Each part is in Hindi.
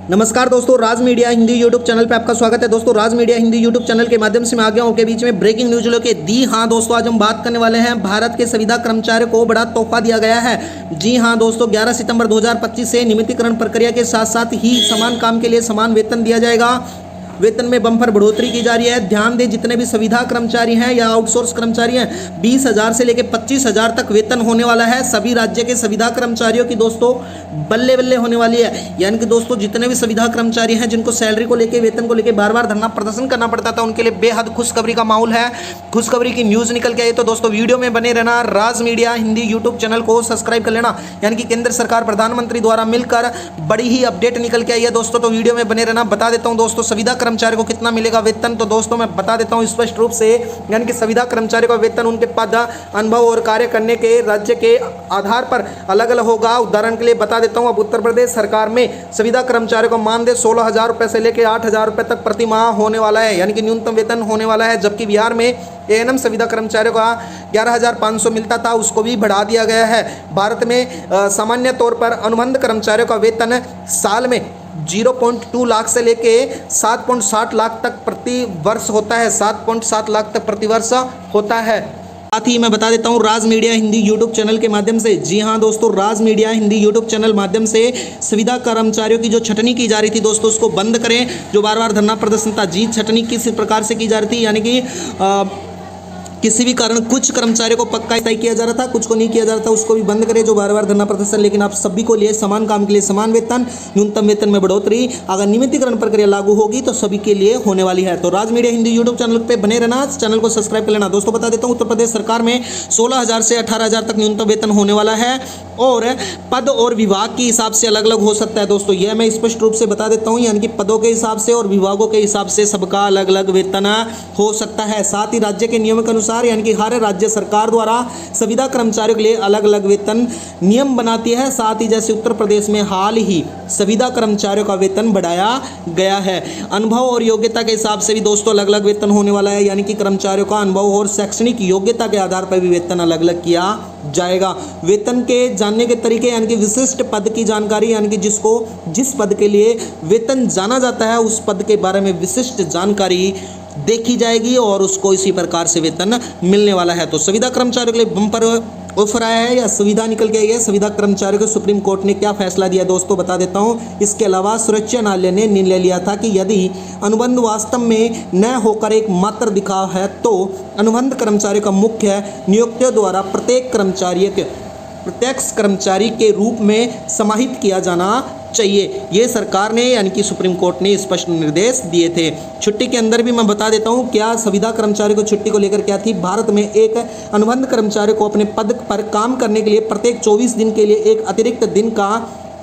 नमस्कार दोस्तों, राज मीडिया हिंदी यूट्यूब चैनल पे आपका स्वागत है। दोस्तों, राज मीडिया हिंदी यूट्यूब चैनल के माध्यम से मैं आ गया हूं के बीच में ब्रेकिंग न्यूज लेके। हाँ दोस्तों, आज हम बात करने वाले हैं भारत के संविदा कर्मचारियों को बड़ा तोहफा दिया गया है। जी हाँ दोस्तों, 11 सितंबर 2025 से नियमितीकरण प्रक्रिया के साथ साथ ही समान काम के लिए समान वेतन दिया जाएगा। वेतन में बम्पर बढ़ोतरी की जा रही है। ध्यान दें, जितने भी संविदा कर्मचारी हैं या आउटसोर्स कर्मचारी हैं, 20,000 से लेकर 25,000 तक वेतन होने वाला है। सभी राज्य के संविदा कर्मचारियों की दोस्तों बल्ले बल्ले होने वाली है। यानी कि दोस्तों, जितने भी संविदा कर्मचारी हैं जिनको सैलरी को लेकर, वेतन को लेकर बार बार धरना प्रदर्शन करना पड़ता था, उनके लिए बेहद खुशखबरी का माहौल है। खुशखबरी की न्यूज़ निकल के आई। तो दोस्तों, वीडियो में बने रहना। राज मीडिया हिंदी यूट्यूब चैनल को सब्सक्राइब कर लेना। यानी कि केंद्र सरकार प्रधानमंत्री द्वारा मिलकर बड़ी ही अपडेट निकल के आई है दोस्तों। तो वीडियो में बने रहना। बता देता हूँ दोस्तों, संविदा कर्मचारियों को कितना मिलेगा वेतन। तो दोस्तों, मैं बता देता हूं स्पष्ट रूप से। यानी कि संविदा कर्मचारियों का वेतन उनके पद, अनुभव और कार्य करने के राज्य के आधार पर अलग अलग होगा। उदाहरण के लिए बता देता हूं, अब उत्तर प्रदेश सरकार में संविदा कर्मचारियों का मानदेय 16,000 रुपए से लेकर 8,000 रुपए तक प्रति माह होने वाला है। यानी कि न्यूनतम वेतन होने वाला है। जबकि बिहार में एएनएम संविदा कर्मचारियों का 11,500 मिलता था, उसको भी बढ़ा दिया गया है। भारत में सामान्य तौर पर अनुबंध कर्मचारियों का वेतन साल में 0.2 लाख से लेके 7.60 लाख तक प्रति वर्ष होता है। 7.7 लाख तक प्रति वर्ष होता है। साथ ही मैं बता देता हूं, राज मीडिया हिंदी यूट्यूब चैनल के माध्यम से, जी हां दोस्तों, राज मीडिया हिंदी यूट्यूब चैनल माध्यम से संविदा कर्मचारियों की जो छटनी की जा रही थी दोस्तों, उसको बंद करें। जो बार बार धरना प्रदर्शन था, जी छटनी किस प्रकार से की जा रही थी, यानी कि किसी भी कारण कुछ कर्मचारियों को पक्का स्थायी किया जा रहा था, कुछ को नहीं किया जा रहा था, उसको भी बंद करें। जो बार बार धरना प्रदर्शन, लेकिन आप सभी को लिए समान काम के लिए समान वेतन, न्यूनतम वेतन में बढ़ोतरी, अगर नियमितीकरण प्रक्रिया लागू होगी तो सभी के लिए होने वाली है। तो राज मीडिया हिंदी यूट्यूब चैनल पे बने रहना, चैनल को सब्सक्राइब कर लेना। दोस्तों, बता देता हूँ, उत्तर प्रदेश सरकार में 16,000 से 18,000 तक न्यूनतम वेतन होने वाला है और पद और विभाग के हिसाब से अलग अलग हो सकता है दोस्तों। यह मैं स्पष्ट रूप से बता देता हूँ। यानी कि पदों के हिसाब से और विभागों के हिसाब से सबका अलग अलग वेतन हो सकता है। साथ ही राज्य के नियमों के अनुसार, यानी कि हर राज्य सरकार द्वारा संविदा कर्मचारियों के लिए अलग अलग वेतन नियम बनाती है। साथ ही जैसे उत्तर प्रदेश में हाल ही संविदा कर्मचारियों का वेतन बढ़ाया गया है। अनुभव और योग्यता के हिसाब से भी दोस्तों अलग अलग वेतन होने वाला है। यानी कि कर्मचारियों का अनुभव और शैक्षणिक योग्यता के आधार पर भी वेतन अलग अलग किया जाएगा। वेतन के जानने के तरीके, यानी कि विशिष्ट पद की जानकारी, यानी कि जिस पद के लिए वेतन जाना जाता है, उस पद के बारे में विशिष्ट जानकारी देखी जाएगी और उसको इसी प्रकार से वेतन मिलने वाला है। तो संविदा कर्मचारियों के लिए बम्पर ऑफर आया है या सुविधा निकल के आई है। संविदा कर्मचारियों को सुप्रीम कोर्ट ने क्या फैसला दिया दोस्तों, बता देता हूं। इसके अलावा सर्वोच्च न्यायालय ने निर्णय लिया था कि यदि अनुबंध वास्तव में न होकर एक मात्र दिखाव है तो अनुबंध कर्मचारियों का मुख्य नियोक्ता द्वारा प्रत्यक्ष कर्मचारी के रूप में समाहित किया जाना चाहिए। ये सरकार ने, यानी कि सुप्रीम कोर्ट ने स्पष्ट निर्देश दिए थे। छुट्टी के अंदर भी मैं बता देता हूँ क्या संविदा कर्मचारी को छुट्टी को लेकर क्या थी। भारत में एक अनुबंध कर्मचारी को अपने पद पर काम करने के लिए प्रत्येक 24 दिन के लिए एक अतिरिक्त दिन का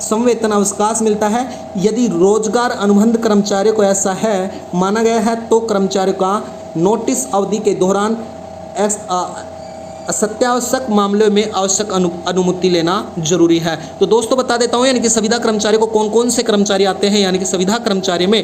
संवेतन अवकाश मिलता है। यदि रोजगार अनुबंध कर्मचारियों को ऐसा है माना गया है तो कर्मचारियों का नोटिस अवधि के दौरान सत्यावश्यक मामलों में आवश्यक अनुमति लेना जरूरी है। तो दोस्तों, बता देता हूँ, यानी कि संविदा कर्मचारी को कौन कौन से कर्मचारी आते हैं। यानी कि संविदा कर्मचारी में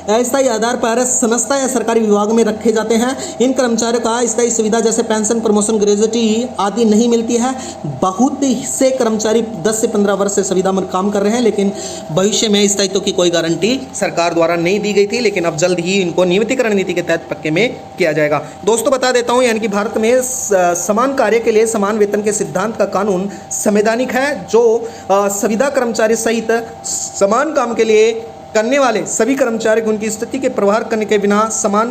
अस्थायी आधार पर संस्था या सरकारी विभाग में रखे जाते हैं। इन कर्मचारियों का स्थायी सुविधा जैसे पेंशन, प्रमोशन, ग्रेजुटी आदि नहीं मिलती है। बहुत से कर्मचारी 10 से 15 वर्ष से संविदा में काम कर रहे हैं, लेकिन भविष्य में स्थायित्व की कोई गारंटी सरकार द्वारा नहीं दी गई थी, लेकिन अब जल्द ही इनको नियमितीकरण नीति के तहत पक्के में किया जाएगा। दोस्तों, बता देता हूँ, यानी कि भारत में समान कार्य के लिए समान वेतन के सिद्धांत का कानून संवैधानिक है। जो संविदा कर्मचारी सहित समान काम के लिए करने वाले सभी कर्मचारी को उनकी स्थिति के प्रभाव करने के बिना समान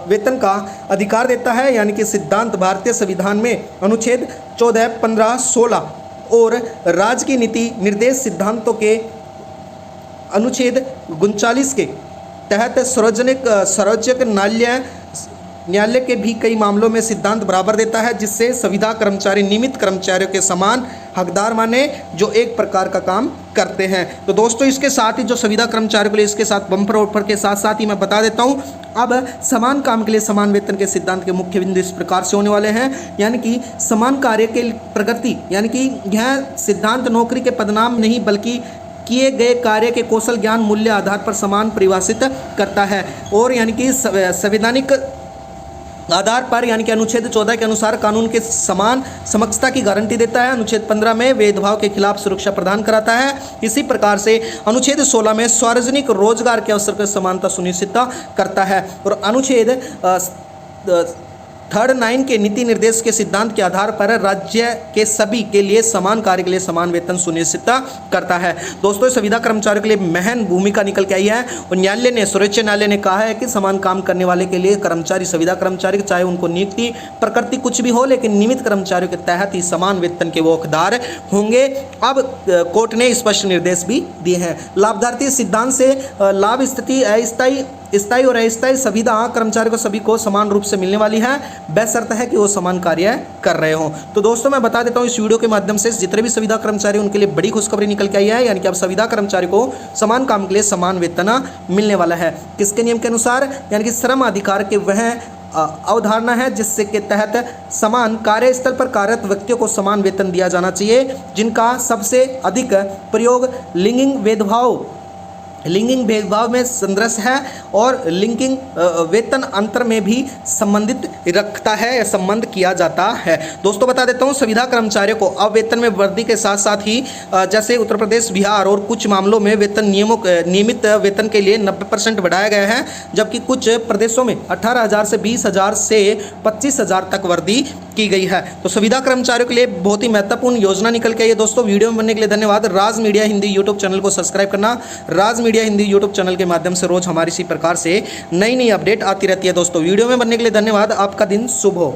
वेतन का अधिकार देता है। यानी कि सिद्धांत भारतीय संविधान में अनुच्छेद 14, 15, 16 और राज्य की नीति निर्देश सिद्धांतों के अनुच्छेद 39 के तहत सार्वजनिक न्यायालय के भी कई मामलों में सिद्धांत बराबर देता है, जिससे संविदा कर्मचारी नियमित कर्मचारियों के समान हकदार माने जो एक प्रकार का काम करते हैं। तो दोस्तों, इसके साथ ही जो संविदा कर्मचारियों के लिए इसके साथ बम्पर ऑफर के साथ साथ ही मैं बता देता हूं, अब समान काम के लिए समान वेतन के सिद्धांत के मुख्य बिंदु इस प्रकार से होने वाले हैं। यानी कि समान कार्य के प्रगति, यानी कि यह सिद्धांत नौकरी के पदनाम नहीं बल्कि किए गए कार्य के कौशल, ज्ञान, मूल्य आधार पर समान परिभाषित करता है। और यानी कि संवैधानिक आधार पर यानी कि अनुच्छेद 14 के अनुसार कानून के समान समकक्षता की गारंटी देता है। अनुच्छेद 15 में भेदभाव के खिलाफ सुरक्षा प्रदान कराता है। इसी प्रकार से अनुच्छेद 16 में सार्वजनिक रोजगार के अवसर पर समानता सुनिश्चित करता है और अनुच्छेद 39 के नीति निर्देश के सिद्धांत के आधार पर राज्य के सभी के लिए समान कार्य के लिए समान वेतन सुनिश्चित करता है। दोस्तों संविदा कर्मचारियों के लिए महन भूमिका निकल के आई है और न्यायालय ने, सर्वोच्च न्यायालय ने कहा है कि समान काम करने वाले के लिए कर्मचारी, संविदा कर्मचारी, चाहे उनको नियुक्ति प्रकृति कुछ भी हो, लेकिन नियमित कर्मचारियों के तहत ही समान वेतन के वो हकदार होंगे। अब कोर्ट ने स्पष्ट निर्देश भी दिए हैं। लाभार्थी सिद्धांत से लाभ स्थिति स्थायी और अस्थायी सुविधा कर्मचारी को सभी को समान रूप से मिलने वाली है, बेशर्त है कि वो समान कार्य कर रहे हों। तो दोस्तों मैं बता देता हूँ इस वीडियो के माध्यम से जितने भी संविदा कर्मचारी उनके लिए बड़ी खुशखबरी निकल के आई है, यानी कि अब संविदा कर्मचारी को समान काम के लिए समान वेतन मिलने वाला है। किसके नियम के अनुसार? यानी कि श्रम अधिकार के वह अवधारणा है जिससे के तहत समान कार्यस्थल पर कार्यरत व्यक्तियों को समान वेतन दिया जाना चाहिए, जिनका सबसे अधिक प्रयोग लिंगिंग भेदभाव में संदर्श है और लिंगिंग वेतन अंतर में भी संबंधित रखता है या संबंध किया जाता है। दोस्तों बता देता हूँ संविदा कर्मचारियों को अब वेतन में वृद्धि के साथ साथ ही जैसे उत्तर प्रदेश, बिहार और कुछ मामलों में वेतन नियमित वेतन के लिए 90% बढ़ाया गया है, जबकि कुछ प्रदेशों में 18,000 से 20,000 से 25,000 तक वृद्धि की गई है। तो संविदा कर्मचारियों के लिए बहुत ही महत्वपूर्ण योजना निकल के आई है। दोस्तों वीडियो में बनने के लिए धन्यवाद। राज मीडिया हिंदी यूट्यूब चैनल को सब्सक्राइब करना। राज मीडिया हिंदी यूट्यूब चैनल के माध्यम से रोज हमारी इसी प्रकार से नई अपडेट आती रहती है। दोस्तों वीडियो में बनने के लिए धन्यवाद। आपका दिन शुभ हो।